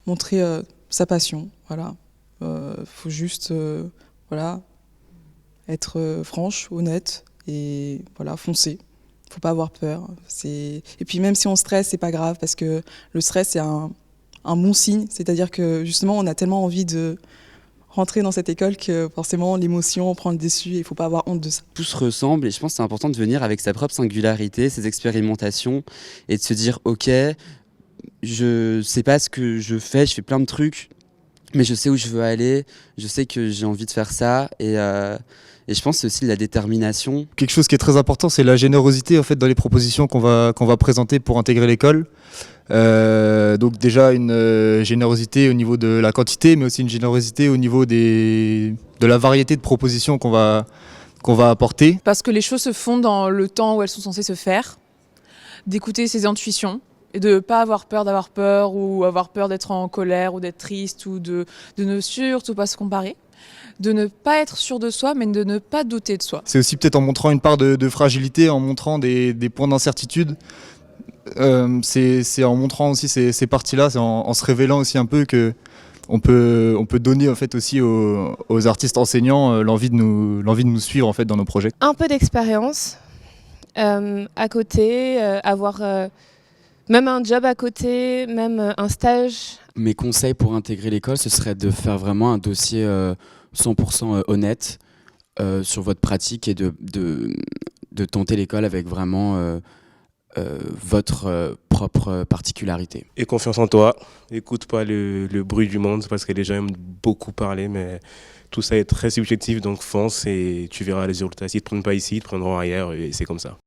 montrer sa passion, voilà. Faut juste voilà, être franche, honnête et voilà, foncer. Faut pas avoir peur. Et puis même si on stresse, c'est pas grave parce que le stress c'est un bon signe, c'est-à-dire que justement on a tellement envie de rentrer dans cette école que forcément l'émotion prend le dessus et il faut pas avoir honte de ça. Tout se ressemble et je pense que c'est important de venir avec sa propre singularité, ses expérimentations et de se dire ok, je sais pas ce que je fais plein de trucs, mais je sais où je veux aller, je sais que j'ai envie de faire ça et je pense que c'est aussi la détermination. Quelque chose qui est très important, c'est la générosité en fait dans les propositions qu'on va présenter pour intégrer l'école. Donc déjà une générosité au niveau de la quantité, mais aussi une générosité au niveau de la variété de propositions qu'on va apporter. Parce que les choses se font dans le temps où elles sont censées se faire, d'écouter ses intuitions et de ne pas avoir peur d'avoir peur ou avoir peur d'être en colère ou d'être triste ou de ne surtout pas se comparer, de ne pas être sûr de soi mais de ne pas douter de soi. C'est aussi peut-être en montrant une part de fragilité, en montrant des points d'incertitude. C'est en montrant aussi ces parties-là, c'est en se révélant aussi un peu que on peut donner en fait aussi aux artistes enseignants l'envie de nous suivre en fait dans nos projets. Un peu d'expérience à côté, avoir même un job à côté, même un stage. Mes conseils pour intégrer l'école, ce serait de faire vraiment un dossier 100% honnête sur votre pratique et de tenter l'école avec vraiment votre propre particularité. Et confiance en toi, écoute pas le bruit du monde parce que les gens aiment beaucoup parler, mais tout ça est très subjectif, donc fonce et tu verras les résultats. S'ils ne te prennent pas ici, ils te prendront ailleurs et c'est comme ça.